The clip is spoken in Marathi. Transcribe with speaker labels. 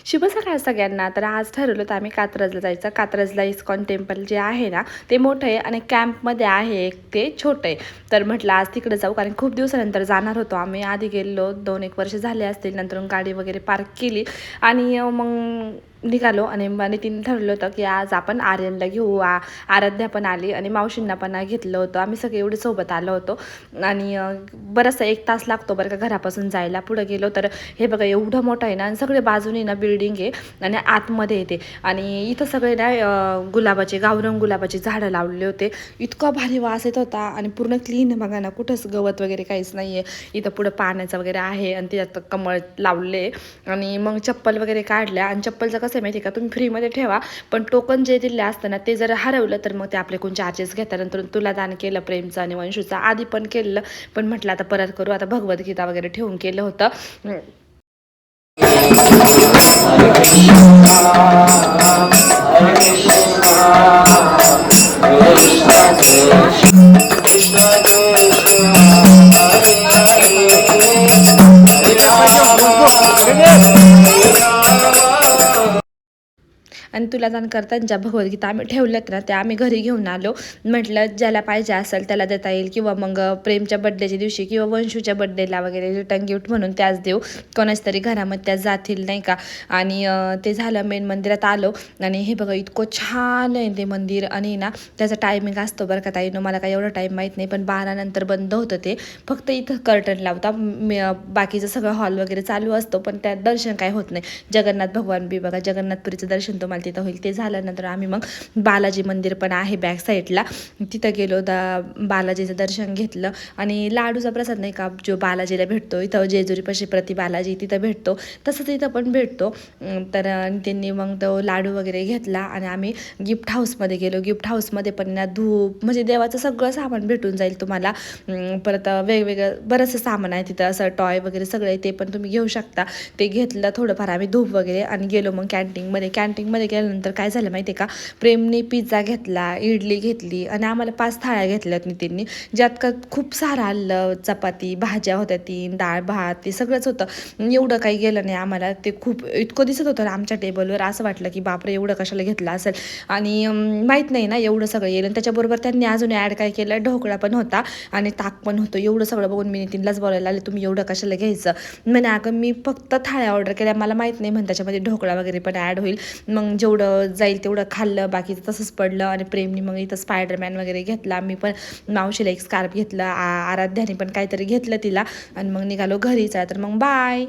Speaker 1: शुभ सकाळ सगळ्यांना. तर आज ठरवलं तर आम्ही कात्रजला जायचं. कात्रजला इस्कॉन टेम्पल जे आहे ना ते मोठं आहे आणि कॅम्पमध्ये आहे एक ते छोटं आहे. तर म्हटलं आज तिकडे जाऊ, कारण खूप दिवसानंतर जाणार होतो आम्ही. आधी गेलो 2-1 वर्ष झाले असतील, नंतर गाडी वगैरे पार्क केली आणि मग निघालो. आणि नितीन ठरवलं होतं की आज आपण आर्यनला घेऊ. आराध्या पण आली आणि मावशींना पण घेतलं होतं. आम्ही सगळे एवढे सोबत आलो होतो आणि बराचसा 1 तास लागतो बरं का घरापासून जायला. पुढं गेलो तर हे बघा एवढं मोठं आहे ना, आणि सगळे बाजूने ना बिल्डिंग आहे आणि आतमध्ये येते. आणि इथं सगळे ना गुलाबाचे गावरंग गुलाबाचे झाडं लावलेले होते. इतका भारी वास येत होता आणि पूर्ण क्लीन बघा ना, कुठंच गवत वगैरे काहीच नाही आहे. इथं पुढं पाण्याचं वगैरे आहे आणि त्यात कमळ लावले. आणि मग चप्पल वगैरे काढल्या. आणि चप्पलचं कसं आहे माहिती आहे का, तुम्ही फ्रीमध्ये ठेवा, पण टोकन जे दिले असतं ना ते जर हरवलं तर मग ते आपले कोण चार्जेस घेतात. नंतर तुला दान केलं प्रेमचं आणि वंशूचं आधी पण केलं, पण म्हटलं आता परत करू. आता भगवद्गीता वगैरे ठेवून केलं होतं. आणि तुला दान करताना ज्या भगवद्गीता आम्ही ठेवल्यात ना त्या आम्ही घरी घेऊन आलो. म्हटलं ज्याला पाहिजे असेल त्याला देता येईल, किंवा मग प्रेमच्या बड्डेच्या दिवशी किंवा वंशूच्या बड्डेला वगैरे रिटर्न गिफ्ट म्हणून त्याच देऊ. कोणाच तरी घरामध्ये त्या जातील नाही का. आणि ते झालं, मेन मंदिरात आलो. आणि हे बघा इतकं छान आहे ते मंदिर. आणि ना त्याचा टायमिंग असतो बरं का ताईनं, मला काही एवढं टाईम माहीत नाही, पण 12 नंतर बंद होतं ते. फक्त इथं कर्टन लावता, बाकीचं सगळं हॉल वगैरे चालू असतो, पण त्यात दर्शन काय होत नाही. जगन्नाथ भगवान बी बघा, जगन्नाथपुरीचं दर्शन तुम्हाला तिथं होईल. ते झाल्यानंतर आम्ही मग बालाजी मंदिर पण आहे बॅक साईडला, तिथं गेलो. बालाजीचं दर्शन घेतलं. आणि लाडूचा प्रसाद नाही का जो बालाजीला भेटतो, इथं जेजुरीपाशी प्रति बालाजी तिथं भेटतो, तसंच इथं पण भेटतो. तर त्यांनी मग तो लाडू वगैरे घेतला आणि आम्ही गिफ्ट हाऊसमध्ये गेलो. गिफ्ट हाऊसमध्ये पण ना धूप म्हणजे देवाचं सगळं सामान भेटून जाईल तुम्हाला. परत वेगवेगळं बरंचसं सामान आहे तिथं, असं टॉय वगैरे सगळे ते पण तुम्ही घेऊ शकता. ते घेतलं थोडंफार आम्ही धूप वगैरे आणि गेलो मग कॅन्टीनमध्ये गेल्यानंतर काय झालं माहिती आहे का, प्रेमने पिझ्झा घेतला, इडली घेतली आणि आम्हाला 5 थाळ्या घेतल्यात नितीननी, ज्यात का खूप सारं आलं, चपाती, भाज्या होत्या 3, डाळ भात ते सगळंच होतं. एवढं काही गेलं नाही आम्हाला. ते खूप इतकं दिसत होतं ना आमच्या टेबलवर, असं वाटलं की बापरे एवढं कशाला घेतलं असेल. आणि माहीत नाही ना एवढं सगळं येईल. आणि त्याच्याबरोबर त्यांनी अजून ॲड काय केलं, ढोकळा पण होता आणि ताक पण होतं. एवढं सगळं बघून मी नितीनलाच बोलायला आले, तुम्ही एवढं कशाला घ्यायचं. म्हणे अगं मी फक्त थाळ्या ऑर्डर केल्या, मला माहीत नाही म्हणे त्याच्यामध्ये ढोकळा वगैरे पण ॲड होईल. मग जेवढं जाईल तेवढं खाल्लं, बाकीचं तसंच पडलं. आणि प्रेमनी मग इथं स्पायडरमॅन वगैरे घेतला. मी पण मावशीला एक स्कार्फ घेतलं, आराध्याने पण काहीतरी घेतलं तिला. आणि मग निघालो घरीचा. तर मग बाय.